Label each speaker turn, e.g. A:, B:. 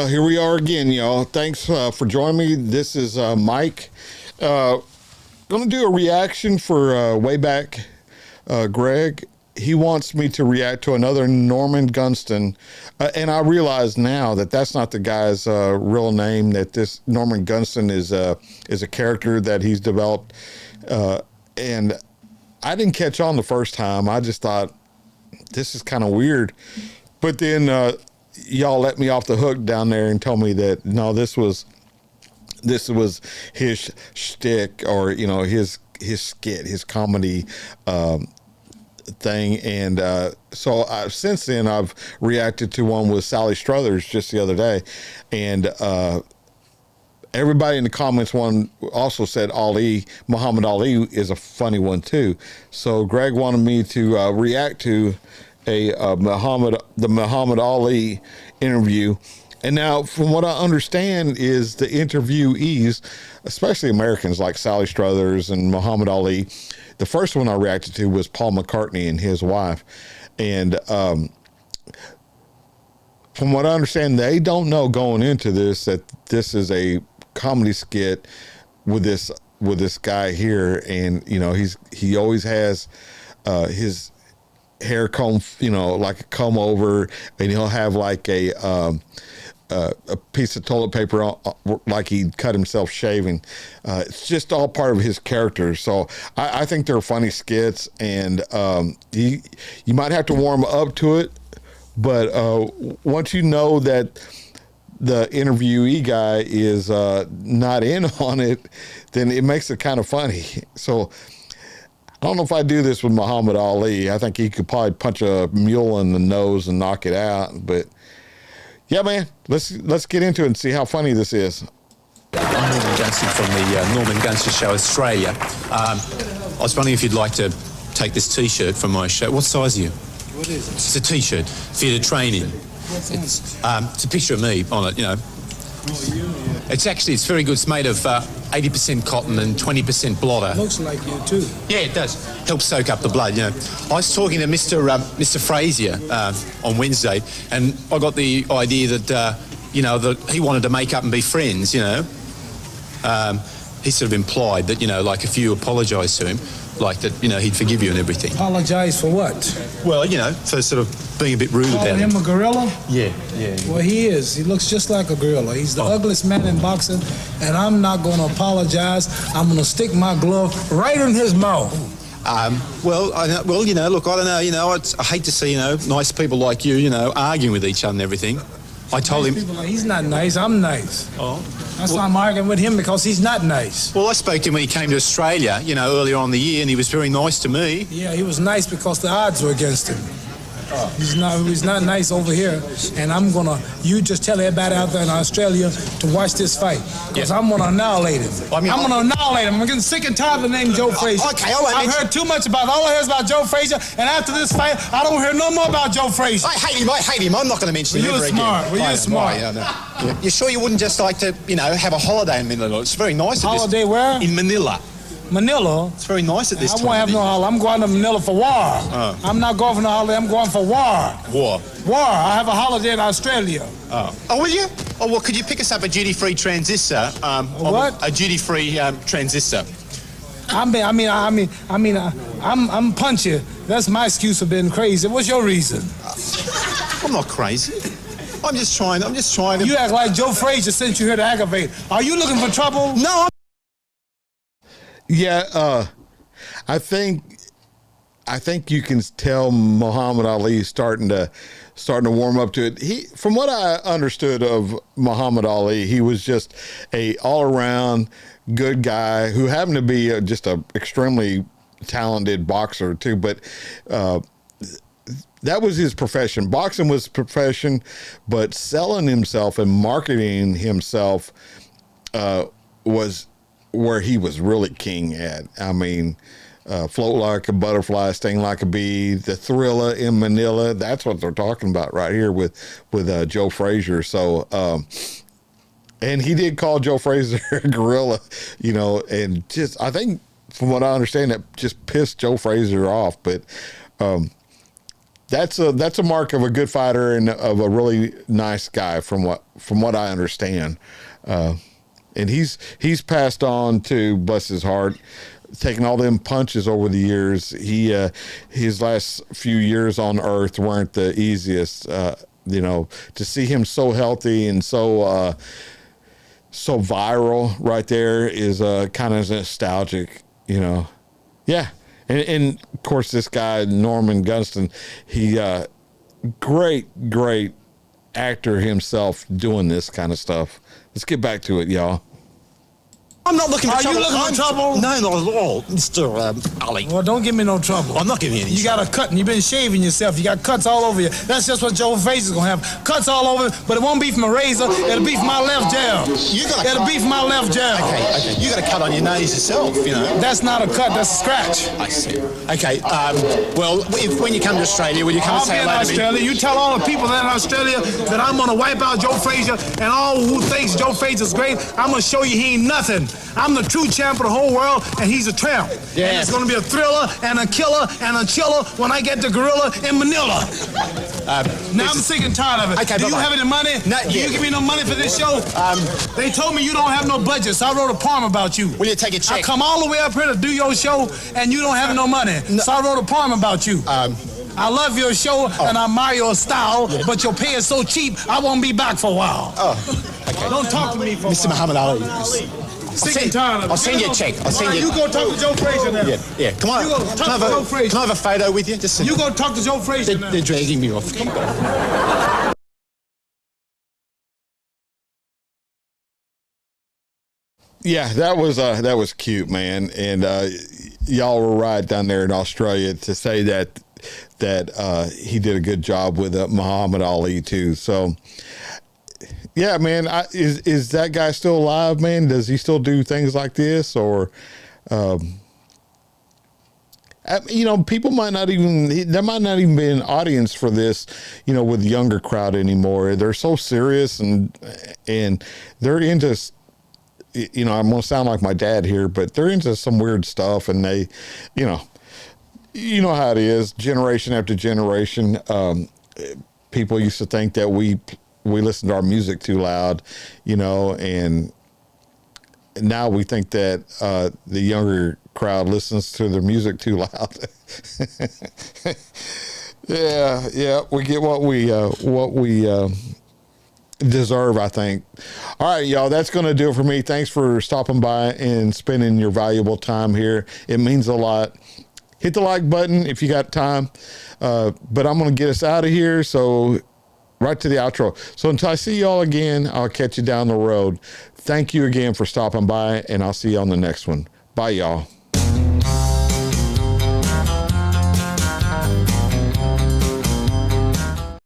A: Here we are again, y'all. Thanks for joining me. This is Mike. Going to do a reaction for way back Greg. He wants me to react to another Norman Gunston, and I realize now that that's not the guy's real name. That this Norman Gunston is a character that he's developed, and I didn't catch on the first time. I just thought this is kind of weird, but then y'all let me off the hook down there and told me that no, this was his shtick, or his skit, his comedy thing. And so since then I've reacted to one with Sally Struthers just the other day, and everybody in the comments one also said Muhammad Ali is a funny one too. So Greg wanted me to react to the Muhammad Ali interview. And now, from what I understand, is the interviewees, especially Americans like Sally Struthers and Muhammad Ali, the first one I reacted to was Paul McCartney and his wife. And from what I understand, they don't know going into this that this is a comedy skit with this guy here. And he always has his hair comb, like a comb over, and he'll have like a piece of toilet paper on, like he cut himself shaving. It's just all part of his character. So I think they're funny skits, and you might have to warm up to it, but once you know that the interviewee guy is not in on it, then it makes it kind of funny. So I don't know if I do this with Muhammad Ali. I think he could probably punch a mule in the nose and knock it out. But yeah, man, let's get into it and see how funny this is.
B: I'm Norman Gunston from the Norman Gunston Show Australia. I was wondering if you'd like to take this T-shirt from my show. What size are you?
C: What is it?
B: It's a T-shirt for you to train in. It's a picture of me on it, It's very good. It's made of 80% cotton and 20% blotter.
C: Looks like you too.
B: Yeah, it does. Helps soak up the blood, I was talking to Mr. Frazier on Wednesday, and I got the idea that, that he wanted to make up and be friends, He sort of implied that, like if you apologise to him, like that, he'd forgive you and everything.
C: Apologise for what?
B: Well, for sort of being a bit rude about
C: him. Him a gorilla?
B: Yeah.
C: Well, he is. He looks just like a gorilla. He's the ugliest man in boxing, and I'm not going to apologise. I'm going to stick my glove right in his mouth.
B: Look, I don't know, I hate to see, nice people like you, arguing with each other and everything. I told him...
C: He's not nice, I'm nice.
B: Oh.
C: That's why I'm arguing with him, because he's not nice.
B: Well, I spoke to him when he came to Australia, earlier on in the year, and he was very nice to me.
C: Yeah, he was nice because the odds were against him. Oh. He's not nice over here, and you just tell everybody out there in Australia to watch this fight, because I'm going to annihilate him. I'm going to annihilate him. I'm getting sick and tired of the name Joe Frazier.
B: Okay, all right.
C: I've heard too much about all I hear is about Joe Frazier, and after this fight, I don't hear no more about Joe Frazier.
B: I hate him. I'm not going to mention him ever again.
C: You're smart.
B: You're sure you wouldn't just like to, have a holiday in Manila? It's very nice.
C: Holiday where?
B: In Manila.
C: Manila?
B: It's very nice at this time.
C: I won't have no holiday. I'm going to Manila for war.
B: Oh.
C: I'm not going for no holiday. I'm going for war.
B: War?
C: War. I have a holiday in Australia.
B: Oh, will you? Oh, well, could you pick us up a duty-free transistor?
C: What?
B: A duty-free transistor.
C: I'm punchy. That's my excuse for being crazy. What's your reason?
B: I'm not crazy. I'm just trying to...
C: You act like Joe Frazier sent you here to aggravate. Are you looking for trouble?
B: No,
A: Yeah, I think you can tell Muhammad Ali is starting to warm up to it. From what I understood of Muhammad Ali, he was just a all-around good guy who happened to be just a extremely talented boxer too. But that was his profession. Boxing was his profession, but selling himself and marketing himself was where he was really king at. I mean, float like a butterfly, sting like a bee, the thriller in Manila. That's what they're talking about right here with Joe Frazier. So, and he did call Joe Frazier a gorilla, and just, I think from what I understand, that just pissed Joe Frazier off. But that's a mark of a good fighter and of a really nice guy from what I understand. And he's passed on to, bless his heart, taking all them punches over the years. His last few years on earth weren't the easiest. To see him so healthy and so viral right there is kind of nostalgic, Yeah. And of course, this guy, Norman Gunston, he great actor himself doing this kind of stuff. Let's get back to it, y'all.
D: I'm not looking for trouble.
C: Are you looking for trouble?
D: No, not at all, Mr. Ali.
C: Well, don't give me no trouble.
D: I'm not giving you any
C: You
D: trouble.
C: got a cut and you've been shaving yourself. You got cuts all over you. That's just what Joe Frazier is going to have. Cuts all over, but it won't be from a razor. It'll be from my left jab. It'll be from my left jab.
D: Okay. You got a cut on your nose yourself,
C: That's not a cut, that's a scratch.
D: I see. Okay, when you come to Australia, will you come and
C: I'll
D: say
C: be in
D: hello to me?
C: Australia. You tell all the people that in Australia that I'm going to wipe out Joe Frazier, and all who thinks Joe Frazier's great, I'm going to show you he ain't nothing. I'm the true champ of the whole world, and he's a tramp.
D: Yeah.
C: And it's going to be a thriller and a killer and a chiller when I get to Gorilla in Manila. Now I'm sick and tired of it.
D: Okay,
C: Do you
D: bye-bye.
C: have any money?
D: Not
C: Do you
D: yet.
C: give me no money for this show? They told me you don't have no budget, so I wrote a poem about you.
D: Will you take a check?
C: I come all the way up here to do your show, and you don't have no money. So I wrote a poem about you. I love your show, and I admire your style, but your pay is so cheap, I won't be back for a while.
D: Okay.
C: Don't talk to me for a
D: Mr.
C: while.
D: Muhammad Ali.
C: Sick and tired of it.
D: I'll send you a check. I'll send you.
C: You go talk to Joe Frazier now.
D: Yeah. Come on.
C: You go talk to Joe Frazier.
D: Can I have a photo with you? Just
C: You go talk to Joe Frazier now.
D: They're dragging me off. Come on.
A: Yeah, that was cute, man. And y'all were right down there in Australia to say that he did a good job with Muhammad Ali too. So yeah, man, is that guy still alive, man? Does he still do things like this? Or people might not even, there might not even be an audience for this, with the younger crowd anymore. They're so serious and they're into, I'm going to sound like my dad here, but they're into some weird stuff, and they, you know how it is, generation after generation. People used to think that we listen to our music too loud, and now we think that the younger crowd listens to their music too loud. Yeah, we get what we deserve, I think. All right, y'all, that's going to do it for me. Thanks for stopping by and spending your valuable time here. It means a lot. Hit the like button if you got time. But I'm going to get us out of here. So right to the outro. So until I see y'all again, I'll catch you down the road. Thank you again for stopping by, and I'll see you on the next one. Bye, y'all.